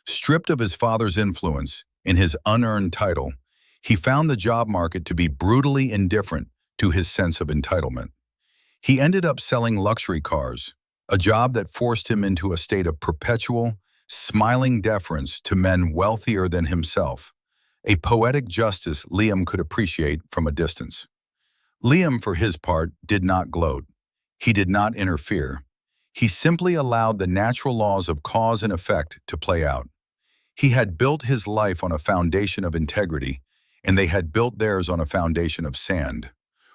Stripped of his father's influence and his unearned title, he found the job market to be brutally indifferent to his sense of entitlement. He ended up selling luxury cars, a job that forced him into a state of perpetual, smiling deference to men wealthier than himself, a poetic justice Liam could appreciate from a distance. Liam, for his part, did not gloat. He did not interfere. He simply allowed the natural laws of cause and effect to play out. He had built his life on a foundation of integrity, and they had built theirs on a foundation of sand.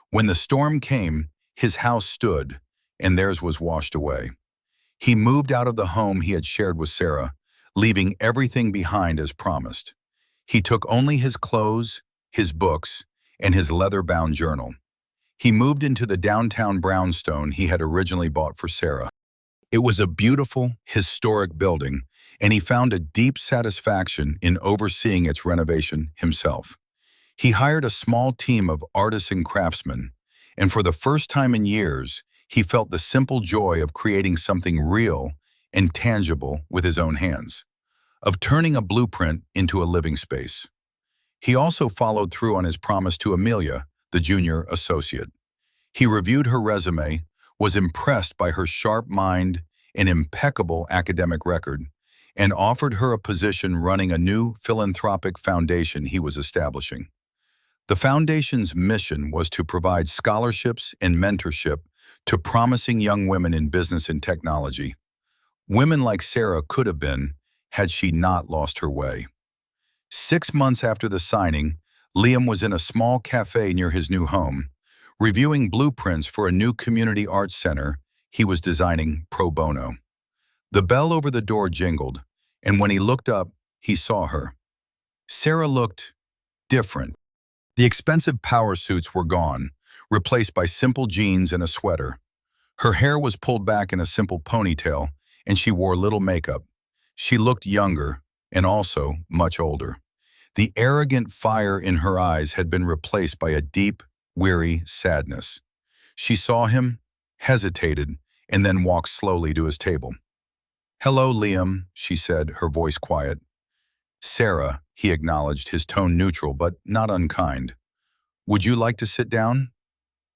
When the storm came, his house stood, and theirs was washed away. He moved out of the home he had shared with Sarah, leaving everything behind as promised. He took only his clothes, his books, and his leather-bound journal. He moved into the downtown brownstone he had originally bought for Sarah. It was a beautiful, historic building, and he found a deep satisfaction in overseeing its renovation himself. He hired a small team of artists and craftsmen, and for the first time in years, he felt the simple joy of creating something real and tangible with his own hands, of turning a blueprint into a living space. He also followed through on his promise to Amelia, the junior associate. He reviewed her resume, was impressed by her sharp mind and impeccable academic record, and offered her a position running a new philanthropic foundation he was establishing. The foundation's mission was to provide scholarships and mentorship to promising young women in business and technology. Women like Sarah could have been, had she not lost her way. 6 months after the signing, Liam was in a small cafe near his new home, reviewing blueprints for a new community arts center he was designing pro bono. The bell over the door jingled, and when he looked up, he saw her. Sarah looked different. The expensive power suits were gone, replaced by simple jeans and a sweater. Her hair was pulled back in a simple ponytail, and she wore little makeup. She looked younger, and also much older. The arrogant fire in her eyes had been replaced by a deep, weary sadness. She saw him, hesitated, and then walked slowly to his table. "Hello, Liam," she said, her voice quiet. "Sarah," he acknowledged, his tone neutral but not unkind. "Would you like to sit down?"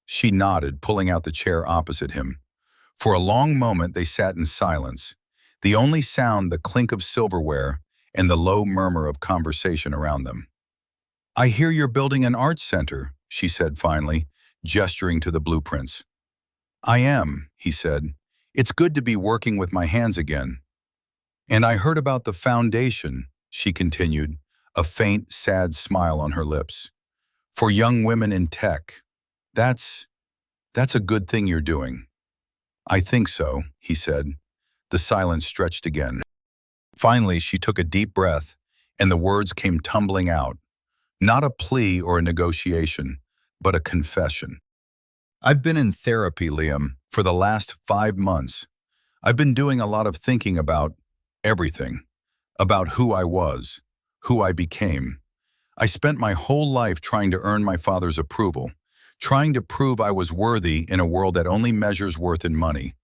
She nodded, pulling out the chair opposite him. For a long moment they sat in silence, the only sound the clink of silverware and the low murmur of conversation around them. "I hear you're building an arts center," she said finally, gesturing to the blueprints. "I am," he said. "It's good to be working with my hands again." "And I heard about the foundation," she continued, a faint, sad smile on her lips. "For young women in tech. That's a good thing you're doing." "I think so," he said. The silence stretched again. Finally, she took a deep breath, and the words came tumbling out. Not a plea or a negotiation, but a confession. "I've been in therapy, Liam, for the last 5 months. I've been doing a lot of thinking about everything, about who I was, who I became. I spent my whole life trying to earn my father's approval, trying to prove I was worthy in a world that only measures worth in money.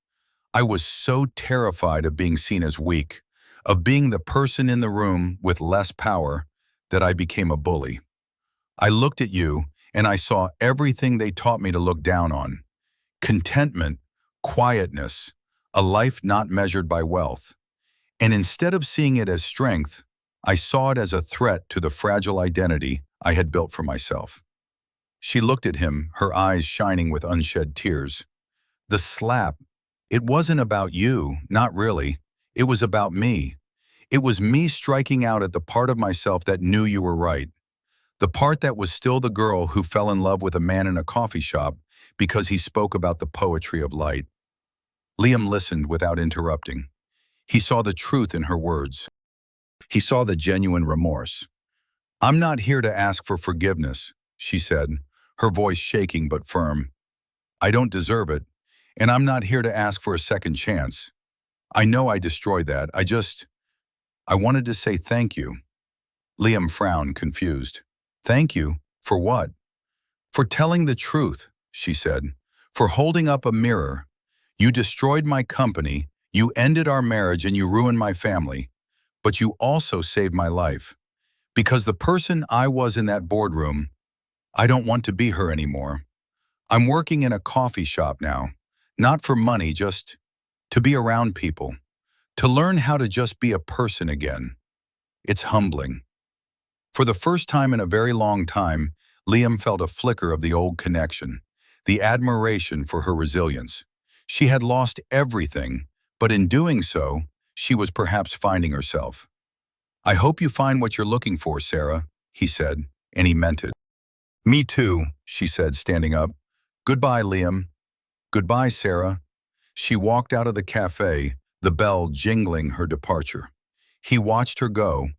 I was so terrified of being seen as weak, of being the person in the room with less power, that I became a bully. I looked at you, and I saw everything they taught me to look down on. Contentment, quietness, a life not measured by wealth. And instead of seeing it as strength, I saw it as a threat to the fragile identity I had built for myself." She looked at him, her eyes shining with unshed tears. "The slap, it wasn't about you, not really. It was about me. It was me striking out at the part of myself that knew you were right. The part that was still the girl who fell in love with a man in a coffee shop because he spoke about the poetry of light." Liam listened without interrupting. He saw the truth in her words. He saw the genuine remorse. "I'm not here to ask for forgiveness," she said, her voice shaking but firm. "I don't deserve it, and I'm not here to ask for a second chance. I know I destroyed that. I wanted to say thank you." Liam frowned, confused. "Thank you? For what?" "For telling the truth," she said. "For holding up a mirror. You destroyed my company, you ended our marriage, and you ruined my family. But you also saved my life. Because the person I was in that boardroom, I don't want to be her anymore. I'm working in a coffee shop now. Not for money, just to be around people. To learn how to just be a person again. It's humbling." For the first time in a very long time, Liam felt a flicker of the old connection, the admiration for her resilience. She had lost everything, but in doing so, she was perhaps finding herself. "I hope you find what you're looking for, Sarah," he said, and he meant it. "Me too," she said, standing up. "Goodbye, Liam." "Goodbye, Sarah." She walked out of the cafe, the bell jingling her departure. He watched her go,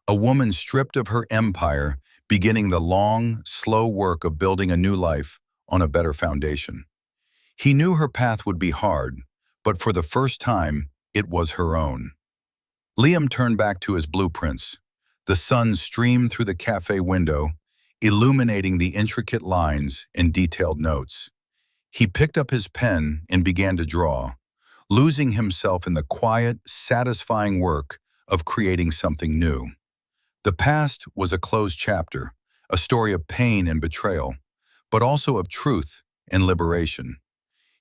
a woman stripped of her empire, beginning the long, slow work of building a new life on a better foundation. He knew her path would be hard, but for the first time, it was her own. Liam turned back to his blueprints. The sun streamed through the cafe window, illuminating the intricate lines and detailed notes. He picked up his pen and began to draw, losing himself in the quiet, satisfying work of creating something new. The past was a closed chapter, a story of pain and betrayal, but also of truth and liberation.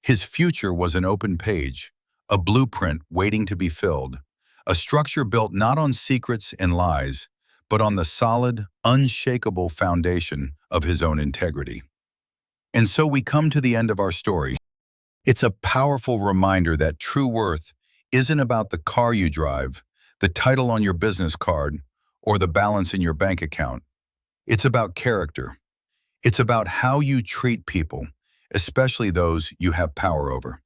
His future was an open page, a blueprint waiting to be filled, a structure built not on secrets and lies, but on the solid, unshakable foundation of his own integrity. And so we come to the end of our story. It's a powerful reminder that true worth isn't about the car you drive, the title on your business card, or the balance in your bank account. It's about character. It's about how you treat people, especially those you have power over.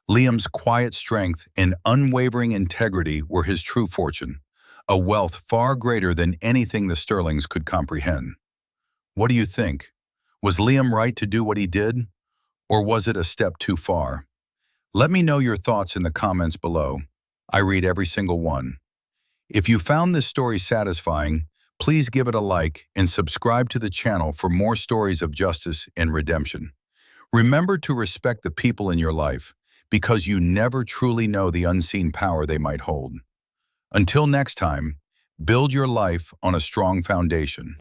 Liam's quiet strength and unwavering integrity were his true fortune, a wealth far greater than anything the Sterlings could comprehend. What do you think? Was Liam right to do what he did, or was it a step too far? Let me know your thoughts in the comments below. I read every single one. If you found this story satisfying, please give it a like and subscribe to the channel for more stories of justice and redemption. Remember to respect the people in your life, because you never truly know the unseen power they might hold. Until next time, build your life on a strong foundation.